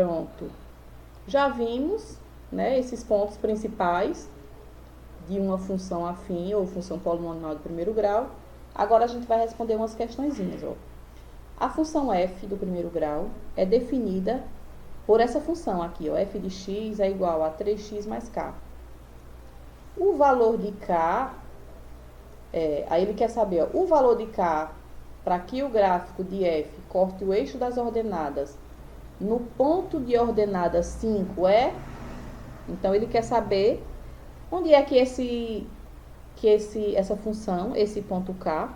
Pronto. Já vimos, né, esses pontos principais de uma função afim ou função polinomial de primeiro grau. Agora a gente vai responder umas questõezinhas, ó. A função f do primeiro grau é definida por essa função aqui, ó, f de x é igual a 3x mais k. O valor de k, aí ele quer saber, ó, o valor de k para que o gráfico de f corte o eixo das ordenadas no ponto de ordenada 5 é... Então, ele quer saber onde é que essa função, esse ponto k,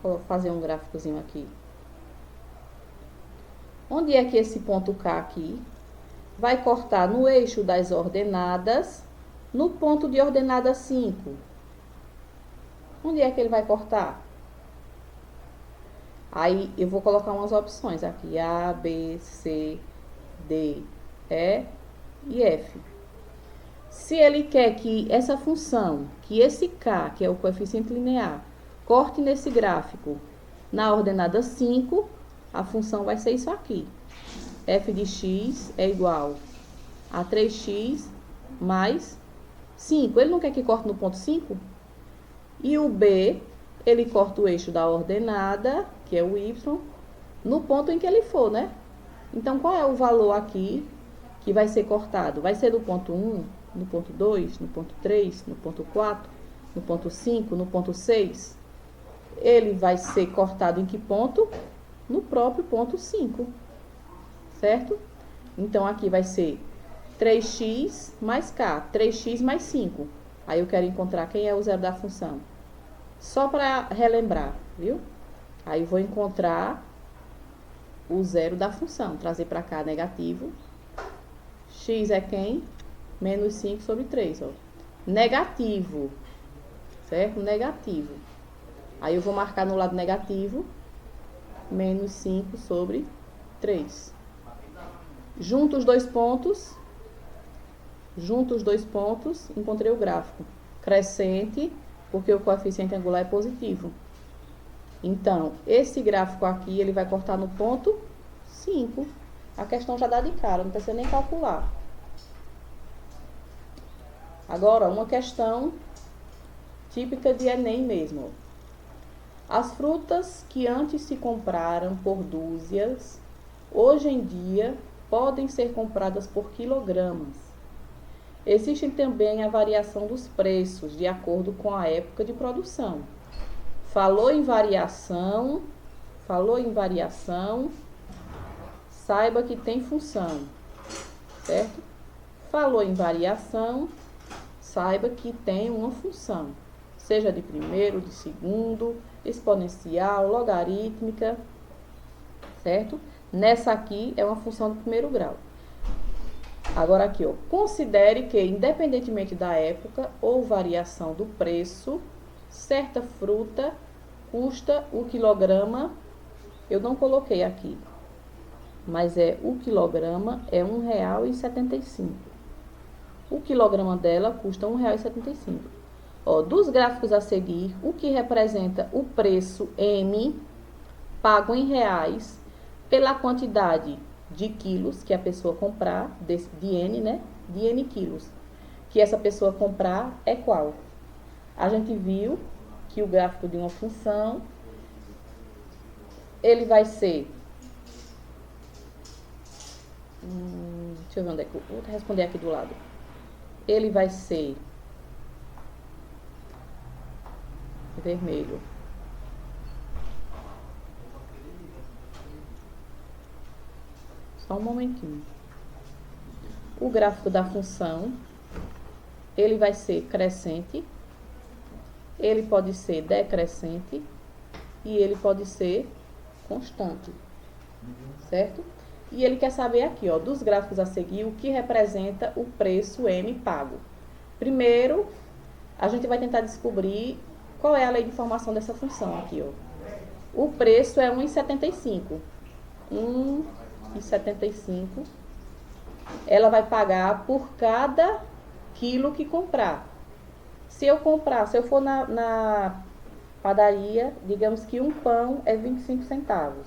vou fazer um gráficozinho aqui. Onde é que esse ponto k aqui vai cortar no eixo das ordenadas, no ponto de ordenada 5? Onde é que ele vai cortar? Aí, eu vou colocar umas opções aqui, A, B, C, D, E e F. Se ele quer que essa função, que esse k, que é o coeficiente linear, corte nesse gráfico na ordenada 5, a função vai ser isso aqui. F de x é igual a 3x mais 5. Ele não quer que corte no ponto 5? E o B, ele corta o eixo da ordenada, que é o y, no ponto em que ele for, né? Então, qual é o valor aqui que vai ser cortado? Vai ser do ponto 1, no ponto 2, no ponto 3, no ponto 4, no ponto 5, no ponto 6? Ele vai ser cortado em que ponto? No próprio ponto 5, certo? Então, aqui vai ser 3x mais k, 3x mais 5. Aí eu quero encontrar quem é o zero da função. Só para relembrar, viu? Aí vou encontrar o zero da função, trazer para cá negativo. X é quem? Menos 5 sobre 3, ó. Negativo, certo? Negativo. Aí eu vou marcar no lado negativo, menos 5 sobre 3. Junto os dois pontos, encontrei o gráfico. Crescente, porque o coeficiente angular é positivo. Então, esse gráfico aqui, ele vai cortar no ponto 5. A questão já dá de cara, não precisa nem calcular. Agora, uma questão típica de Enem mesmo. As frutas que antes se compraram por dúzias, hoje em dia podem ser compradas por quilogramas. Existe também a variação dos preços, de acordo com a época de produção. Falou em variação, saiba que tem função, certo? Falou em variação, saiba que tem uma função, seja de primeiro, de segundo, exponencial, logarítmica, certo? Nessa aqui é uma função do primeiro grau. Agora aqui, ó, considere que, independentemente da época ou variação do preço, certa fruta custa o quilograma, eu não coloquei aqui, mas o quilograma é R$1,75. O quilograma dela custa R$1,75. Ó, dos gráficos a seguir, o que representa o preço M pago em reais pela quantidade de quilos que a pessoa comprar, de N, né? De N quilos. Que essa pessoa comprar é qual? A gente viu que o gráfico de uma função, ele vai ser... deixa eu ver onde é que eu vou responder aqui do lado. Ele vai ser vermelho. Só um momentinho. O gráfico da função, ele vai ser crescente, ele pode ser decrescente e ele pode ser constante, certo? E ele quer saber aqui, ó, dos gráficos a seguir, o que representa o preço M pago. Primeiro, a gente vai tentar descobrir qual é a lei de formação dessa função aqui, ó. O preço é R$1,75. R$1,75. Ela vai pagar por cada quilo que comprar. Se eu for na padaria, digamos que um pão é 25 centavos.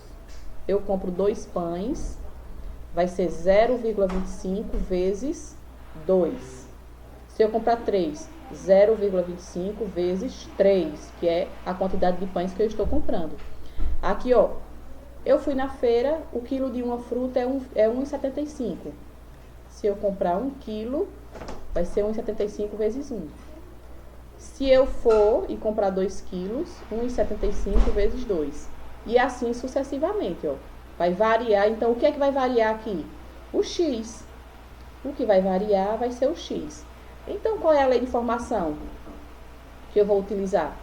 eu compro 2 pães, vai ser 0,25 vezes 2. Se eu comprar 3, 0,25 vezes 3, que é a quantidade de pães que eu estou comprando. Aqui, ó, eu fui na feira, o quilo de uma fruta é 1,75. Se eu comprar 1 quilo, vai ser 1,75 vezes 1. Se eu for e comprar 2 quilos, 1,75 vezes 2. E assim sucessivamente, ó. Vai variar, então o que é que vai variar aqui? O X. O que vai variar vai ser o X. Então, qual é a lei de formação que eu vou utilizar?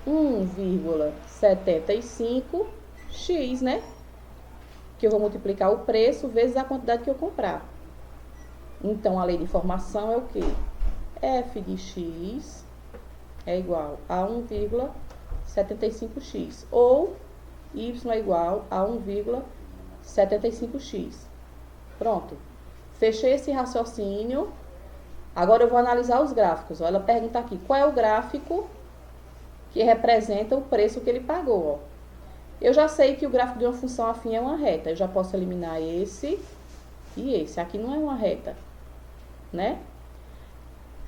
1,75x, né? Que eu vou multiplicar o preço vezes a quantidade que eu comprar. Então, a lei de formação é o quê? F de x é igual a 1,75x. Ou y é igual a 1,75x. Pronto. Fechei esse raciocínio. Agora eu vou analisar os gráficos. Ela pergunta aqui, qual é o gráfico que representa o preço que ele pagou? Ó. Eu já sei que o gráfico de uma função afim é uma reta. Eu já posso eliminar esse e esse. Aqui não é uma reta, né?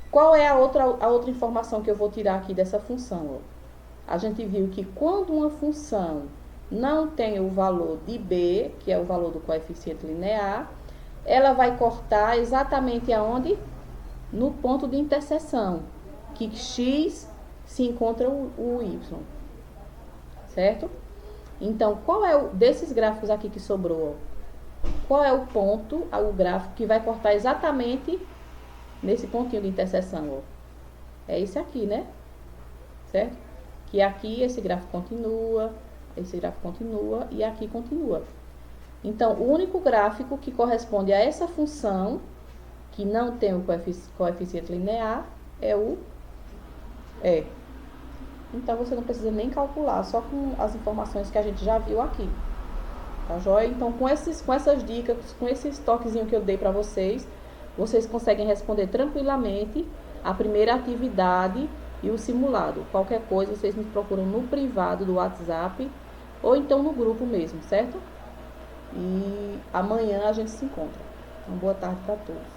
Qual é a outra informação que eu vou tirar aqui dessa função? Ó? A gente viu que quando uma função não tem o valor de b, que é o valor do coeficiente linear, ela vai cortar exatamente aonde? No ponto de interseção, que x se encontra o y, certo? Então, qual é desses gráficos aqui que sobrou? Qual é o ponto, o gráfico que vai cortar exatamente nesse pontinho de interseção? Ó? É esse aqui, né? Certo? Que aqui esse gráfico continua, esse gráfico continua e aqui continua. Então, o único gráfico que corresponde a essa função, que não tem o coeficiente linear, é o E. Então, você não precisa nem calcular, só com as informações que a gente já viu aqui. Tá joia? Então, com essas dicas, com esses toquezinhos que eu dei para vocês conseguem responder tranquilamente a primeira atividade e o simulado. Qualquer coisa, vocês me procuram no privado do WhatsApp ou então no grupo mesmo, certo? E amanhã a gente se encontra. Uma boa tarde para todos.